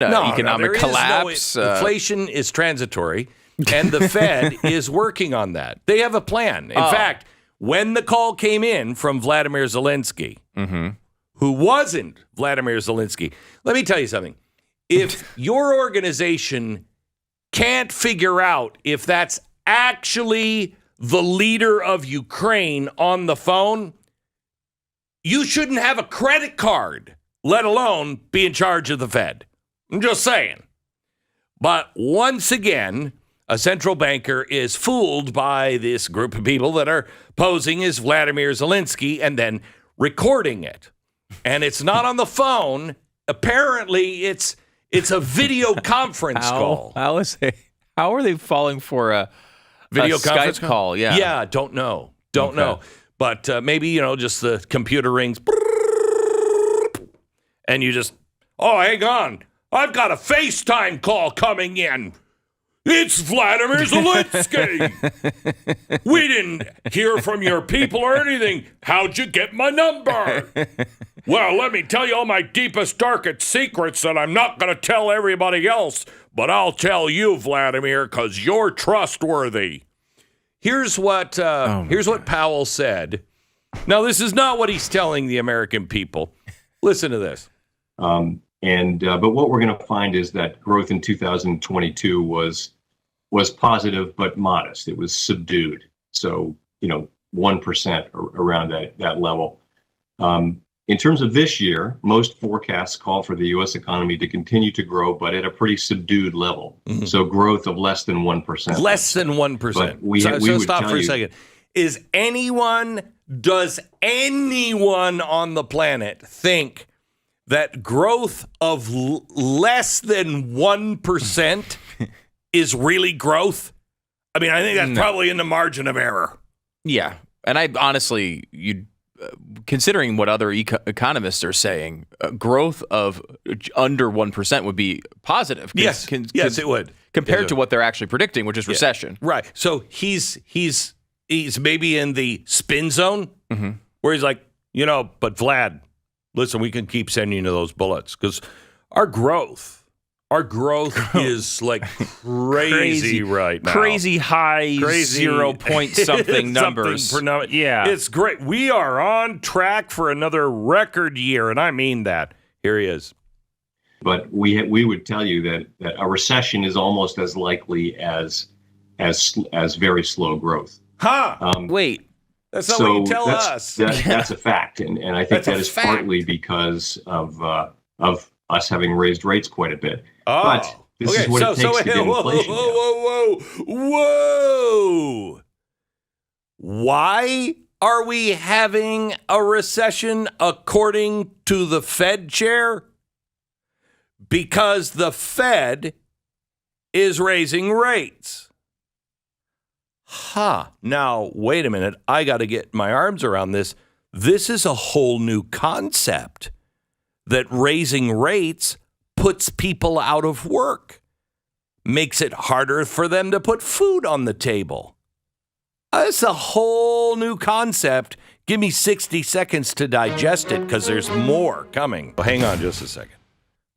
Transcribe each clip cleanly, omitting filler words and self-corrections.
economic collapse. Inflation is transitory, and the Fed is working on that. They have a plan. In fact, when the call came in from Vladimir Zelenskyy, who wasn't Vladimir Zelenskyy, let me tell you something. If your organization can't figure out if that's actually the leader of Ukraine on the phone, you shouldn't have a credit card, let alone be in charge of the Fed. I'm just saying. But once again, a central banker is fooled by this group of people that are posing as Vladimir Zelenskyy and then recording it. And it's not on the phone. Apparently, it's a video conference call. How are they falling for a video conference call? Yeah. Yeah, don't know. Don't know. But maybe, just the computer rings. And you just, hang on. I've got a FaceTime call coming in. It's Vladimir Zelenskyy. We didn't hear from your people or anything. How'd you get my number? Well, let me tell you all my deepest, darkest secrets that I'm not going to tell everybody else, but I'll tell you, Vladimir, because you're trustworthy. Here's what Powell said. Now, this is not what he's telling the American people. Listen to this. But what we're going to find is that growth in 2022 was positive but modest. It was subdued. So 1% around that level. In terms of this year, most forecasts call for the U.S. economy to continue to grow, but at a pretty subdued level. Mm-hmm. So growth of less than 1%. Less than 1%. So stop for a second. Does anyone on the planet think that growth of less than 1% is really growth? I mean, I think that's probably in the margin of error. Yeah. And I honestly, considering what other economists are saying, growth of under 1% would be positive. Yes, it would. Compared to what they're actually predicting, which is recession. Right. So he's maybe in the spin zone where he's like, but Vlad, listen, we can keep sending you those bullets because our growth is like crazy right now. Crazy high 0 point something numbers. Yeah. It's great. We are on track for another record year, and I mean that. Here he is. But we would tell you that a recession is almost as likely as very slow growth. Wait. That's not what you tell us. That's a fact, and I think that is partly because of us having raised rates quite a bit. Oh, but this is what it takes to get inflation down. Whoa! Why are we having a recession according to the Fed chair? Because the Fed is raising rates. Now, wait a minute. I got to get my arms around this. This is a whole new concept that raising rates puts people out of work, makes it harder for them to put food on the table. It's a whole new concept. Give me 60 seconds to digest it because there's more coming. Hang on just a second.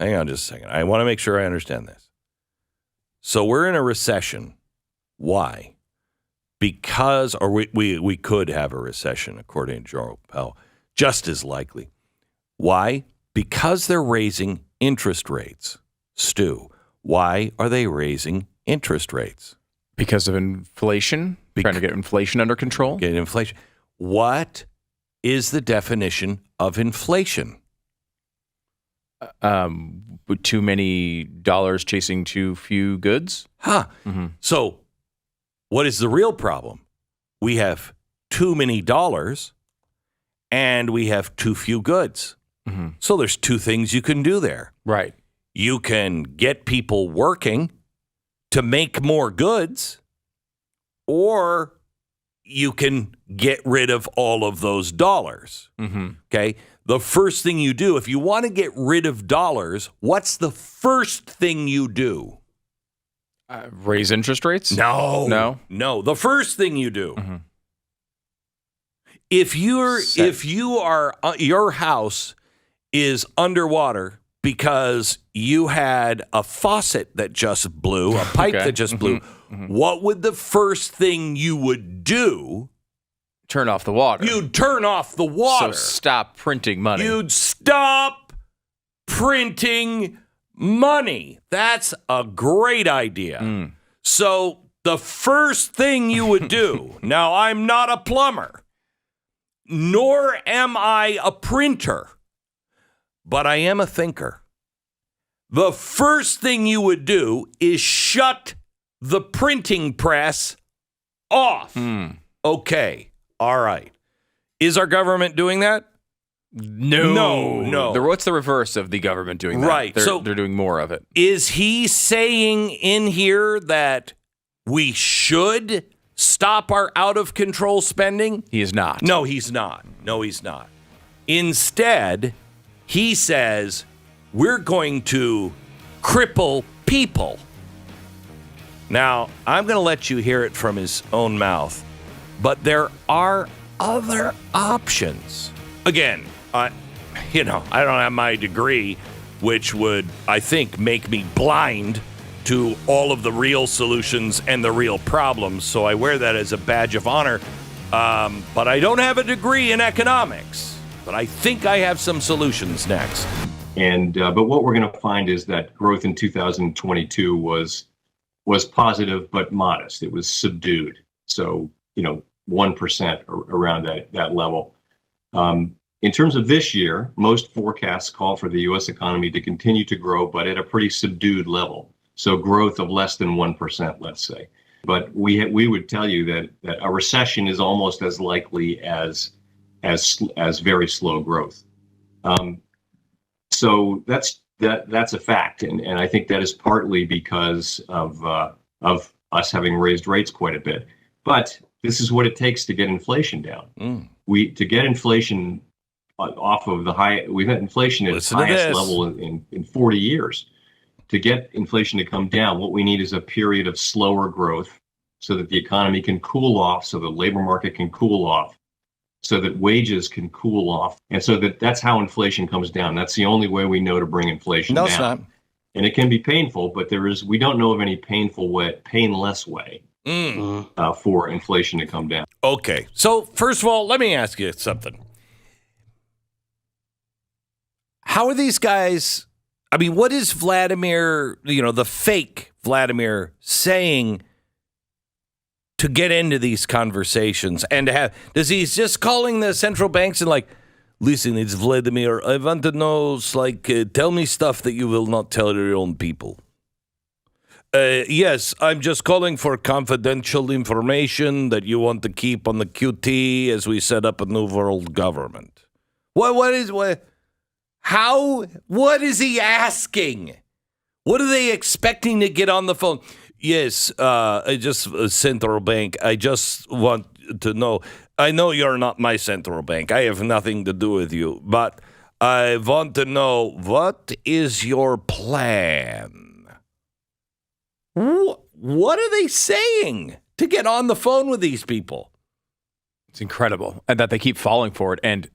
I want to make sure I understand this. So we're in a recession. Why? Because, or we could have a recession, according to Jerome Powell, just as likely. Why? Because they're raising interest rates. Stu, why are they raising interest rates? Because of inflation? Trying to get inflation under control? Get inflation. What is the definition of inflation? Too many dollars chasing too few goods? So what is the real problem? We have too many dollars and we have too few goods. So there's two things you can do there. Right. You can get people working to make more goods, or you can get rid of all of those dollars. Okay. The first thing you do, if you want to get rid of dollars, what's the first thing you do? Raise interest rates? No. The first thing you do. If your house is underwater because you had a faucet that just blew, a pipe that just blew. What would the first thing you would do? Turn off the water. You'd turn off the water. So stop printing money. You'd stop printing money. That's a great idea. So the first thing you would do, now I'm not a plumber, nor am I a printer, but I am a thinker. The first thing you would do is shut the printing press off. Okay. All right. Is our government doing that? No. What's the reverse of the government doing that? Right. They're doing more of it. Is he saying in here that we should stop our out-of-control spending? He is not. No, he's not. Instead, he says we're going to cripple people. Now, I'm going to let you hear it from his own mouth, but there are other options. Again, I don't have my degree, which would, I think, make me blind to all of the real solutions and the real problems. So I wear that as a badge of honor. But I don't have a degree in economics. But I think I have some solutions next. And but what we're going to find is that growth in 2022 was positive but modest. It was subdued. So 1% around that level. In terms of this year, most forecasts call for the U.S. economy to continue to grow, but at a pretty subdued level. So growth of less than 1%, let's say. But we would tell you that a recession is almost as likely as very slow growth. So that's a fact, and I think that is partly because of us having raised rates quite a bit. But this is what it takes to get inflation down. To get inflation off of the high, we've had inflation at its highest level in 40 years. To get inflation to come down, what we need is a period of slower growth so that the economy can cool off, so the labor market can cool off, so that wages can cool off. And so that's how inflation comes down. That's the only way we know to bring inflation down. No, it's not. And it can be painful, but we don't know of any painless way for inflation to come down. Okay. So first of all, let me ask you something. How are these guys... I mean, what is Vladimir, the fake Vladimir, saying to get into these conversations and to have? Does he's just calling the central banks and like, listen, it's Vladimir. I want to know, tell me stuff that you will not tell your own people. Yes, I'm just calling for confidential information that you want to keep on the QT as we set up a new world government. What is he asking? What are they expecting to get on the phone? Yes, central bank. I just want to know. I know you're not my central bank. I have nothing to do with you. But I want to know, what is your plan? What are they saying to get on the phone with these people? It's incredible. And that they keep falling for it. And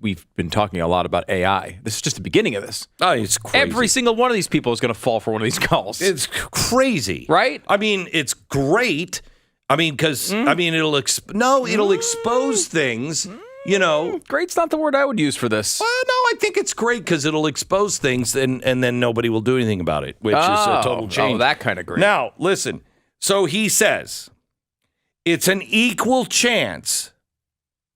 we've been talking a lot about AI. This is just the beginning of this. Oh, it's crazy. Every single one of these people is going to fall for one of these calls. It's crazy. Right? I mean, it's great. I mean, because, it'll expose things, Great's not the word I would use for this. Well, no, I think it's great because it'll expose things and then nobody will do anything about it, which is a total change. Oh, that kind of great. Now, listen. So he says it's an equal chance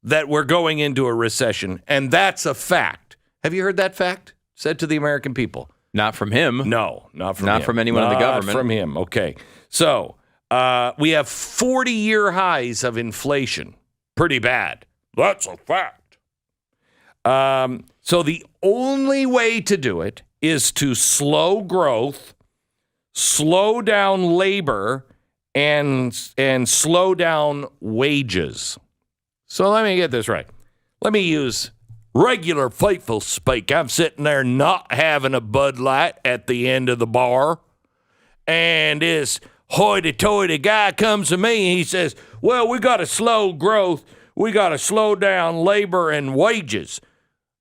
that we're going into a recession, and that's a fact. Have you heard that fact said to the American people? Not from him. No, not from him. Not from anyone in the government. Not from him. Okay. So we have 40-year highs of inflation. Pretty bad. That's a fact. So the only way to do it is to slow growth, slow down labor, and slow down wages. So let me get this right. Let me use regular faithful speak. I'm sitting there not having a Bud Light at the end of the bar, and this hoity-toity guy comes to me and he says, well, we got to slow growth. We got to slow down labor and wages.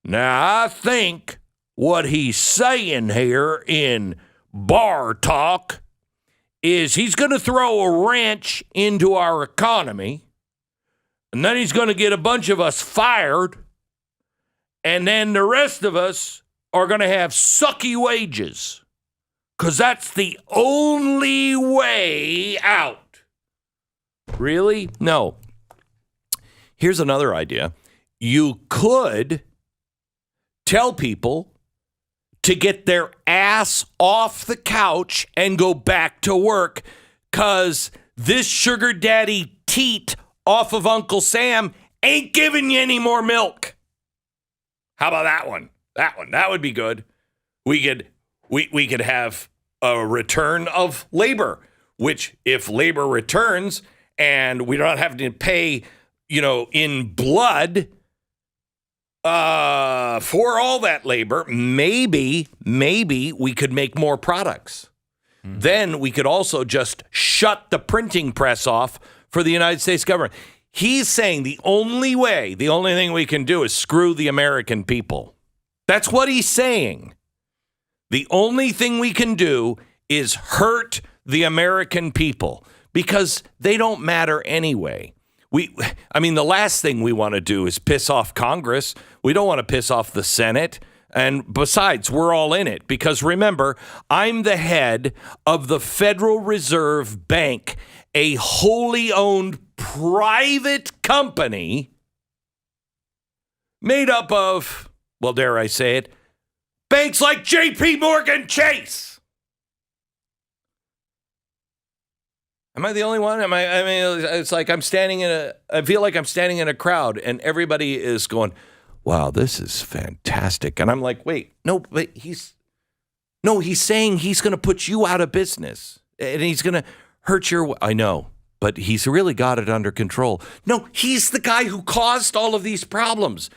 Now, I think what he's saying here in bar talk is he's going to throw a wrench into our economy, and then he's going to get a bunch of us fired, and then the rest of us are going to have sucky wages, because that's the only way out. Really? No. Here's another idea. You could tell people to get their ass off the couch and go back to work, because this sugar daddy teat off of Uncle Sam ain't giving you any more milk. How about that one? That would be good. We could have a return of labor, which if labor returns and we don't have to pay, in blood for all that labor, maybe we could make more products. Mm-hmm. Then we could also just shut the printing press off for the United States government. He's saying the only thing we can do is screw the American people. That's what he's saying. The only thing we can do is hurt the American people, because they don't matter anyway. The last thing we want to do is piss off Congress. We don't want to piss off the Senate. And besides, we're all in it, because remember, I'm the head of the Federal Reserve Bank, a wholly owned private company made up of, well, dare I say it, banks like J.P. Morgan Chase. Am I the only one? It's like I feel like I'm standing in a crowd and everybody is going, wow, this is fantastic. And I'm like, wait, no, but he's saying he's going to put you out of business and he's going to hurt I know, but he's really got it under control. No, he's the guy who caused all of these problems.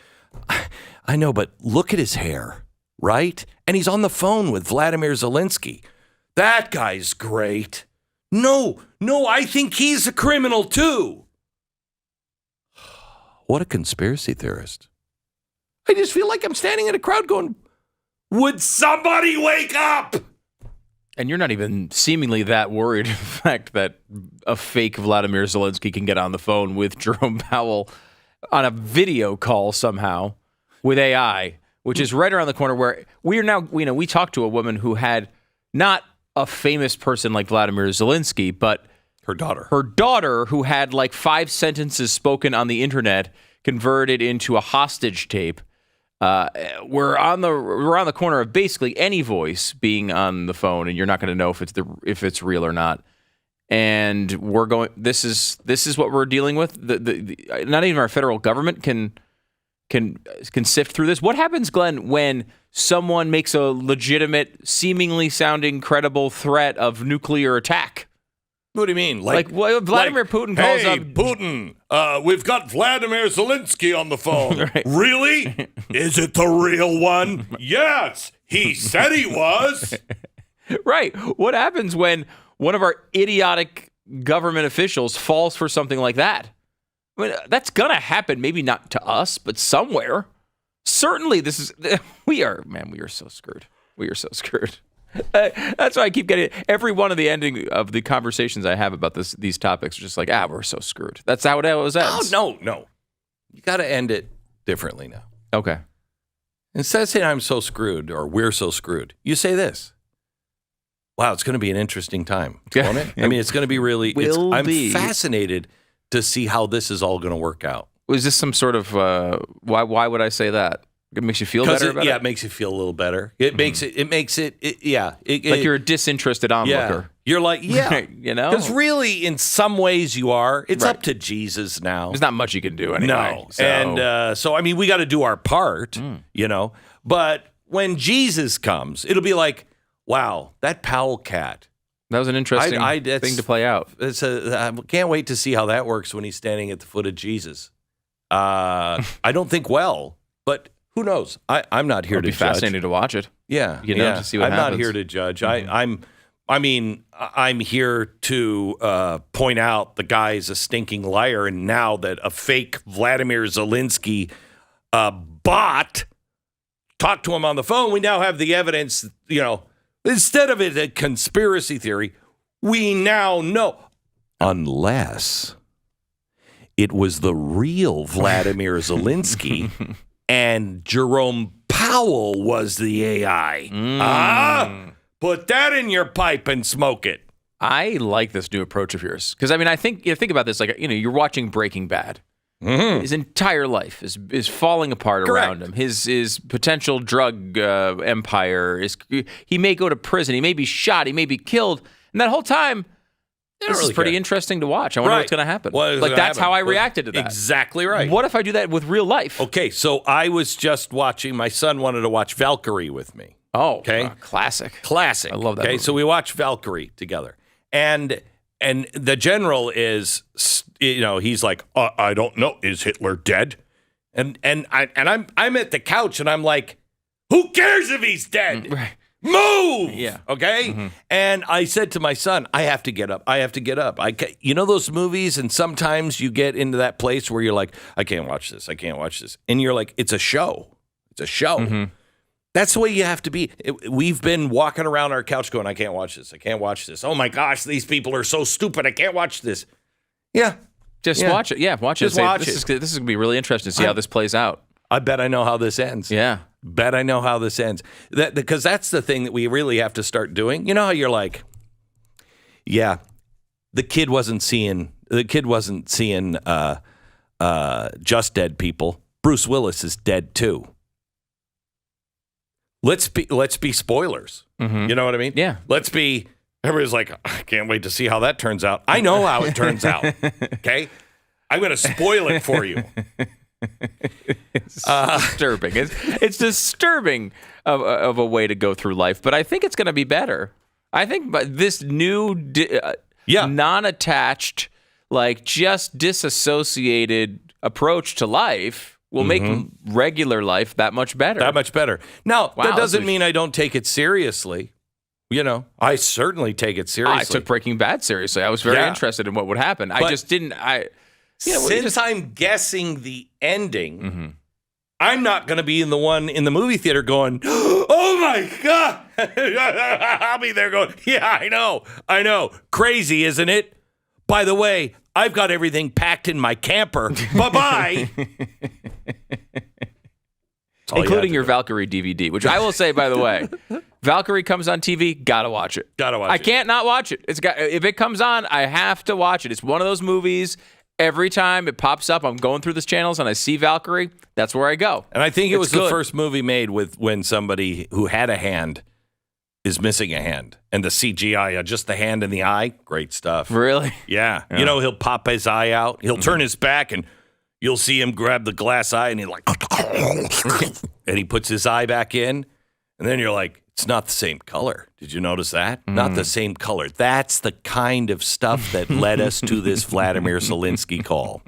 I know, but look at his hair, right? And he's on the phone with Vladimir Zelenskyy. That guy's great. No, I think he's a criminal too. What a conspiracy theorist. I just feel like I'm standing in a crowd going, would somebody wake up? And you're not even seemingly that worried in fact that a fake Vladimir Zelenskyy can get on the phone with Jerome Powell on a video call somehow with AI, which is right around the corner, where we are now, we talked to a woman who had not a famous person like Vladimir Zelenskyy, but her daughter. Her daughter, who had like 5 sentences spoken on the internet, converted into a hostage tape. We're around the corner of basically any voice being on the phone, and you're not going to know if it's real or not. And we're going. This is what we're dealing with. Not even our federal government can sift through this. What happens, Glenn, when someone makes a legitimate, seemingly sounding credible threat of nuclear attack? What do you mean? Vladimir Putin calls up Putin. We've got Vladimir Zelenskyy on the phone. Right. Really? Is it the real one? Yes, he said he was. Right. What happens when one of our idiotic government officials falls for something like that? I mean, that's gonna happen. Maybe not to us, but somewhere. Certainly, we are so screwed. We are so screwed. That's why I keep getting every one of the ending of the conversations I have about these topics are just like, we're so screwed. That's how it always ends. Oh, no. You got to end it differently now. Okay. Instead of saying I'm so screwed or we're so screwed, you say this. Wow, it's going to be an interesting time, won't it? I mean, it's going to be really. I'm fascinated to see how this is all going to work out. Was this some sort of why would I say that? It makes you feel better about it? Yeah, it makes you feel a little better. It makes it like you're a disinterested onlooker. You're like, Because really, in some ways you are. It's up to Jesus now. There's not much you can do anyway. No. So. And so, I mean, we got to do our part, But when Jesus comes, it'll be like, wow, that Powell cat. That was an interesting thing to play out. I can't wait to see how that works when he's standing at the foot of Jesus. I don't think but who knows? I'm not here to judge. It'll be fascinating to watch it. Yeah, to see what happens. I'm not here to judge. Mm-hmm. I'm here to point out the guy's a stinking liar, and now that a fake Vladimir Zelenskyy bot talked to him on the phone. We now have the evidence, instead of it a conspiracy theory, we now know. Unless it was the real Vladimir Zelenskyy and Jerome Powell was the AI. Put that in your pipe and smoke it. I like this new approach of yours because I think about this like you're watching Breaking Bad. Mm-hmm. His entire life is falling apart around him. His potential drug empire he may go to prison. He may be shot. He may be killed. And that whole time, this is pretty interesting to watch. I wonder what's going to happen. That's how I reacted to that. Exactly right. What if I do that with real life? Okay, so I was just watching. My son wanted to watch Valkyrie with me. Oh, okay, classic. I love that. Okay, movie. So we watched Valkyrie together, and the general is, he's like, I don't know, is Hitler dead? And I'm at the couch and I'm like, who cares if he's dead? Right. Move! Yeah. Okay? Mm-hmm. And I said to my son, I have to get up. Those movies, and sometimes you get into that place where you're like, I can't watch this. And you're like, it's a show. Mm-hmm. That's the way you have to be. We've been walking around our couch going, I can't watch this. Oh my gosh, these people are so stupid. I can't watch this. Yeah. Just watch it. Yeah, watch it. Just watch it. This is going to be really interesting to see how this plays out. I bet I know how this ends. Yeah. Because that's the thing that we really have to start doing. You know how you're like, yeah, the kid wasn't seeing just dead people. Bruce Willis is dead too. Let's be spoilers. Mm-hmm. You know what I mean? Yeah. Everybody's like, I can't wait to see how that turns out. I know how it turns out. Okay? I'm going to spoil it for you. It's disturbing. It's disturbing of a way to go through life, but I think it's going to be better. I think this new non-attached, like just disassociated approach to life will make regular life that much better. Now, that doesn't mean I don't take it seriously. I certainly take it seriously. I took Breaking Bad seriously. I was very interested in what would happen. I just didn't. Since I'm guessing the ending, I'm not going to be in the movie theater going, oh my God. I'll be there going, yeah, I know. Crazy, isn't it? By the way, I've got everything packed in my camper. Bye-bye. Including your Valkyrie DVD, which I will say, by the way, Valkyrie comes on TV, gotta watch it. I can't not watch it. If it comes on, I have to watch it. It's one of those movies. Every time it pops up, I'm going through the channels and I see Valkyrie. That's where I go. And I think it was the first movie made when somebody who had a hand is missing a hand, and the CGI, just the hand and the eye, great stuff. Really? Yeah. He'll pop his eye out. He'll turn his back, and you'll see him grab the glass eye, and he's like, and he puts his eye back in, and then you're like, it's not the same color. Did you notice that? Not the same color. That's the kind of stuff that led us to this Vladimir Zelenskyy call.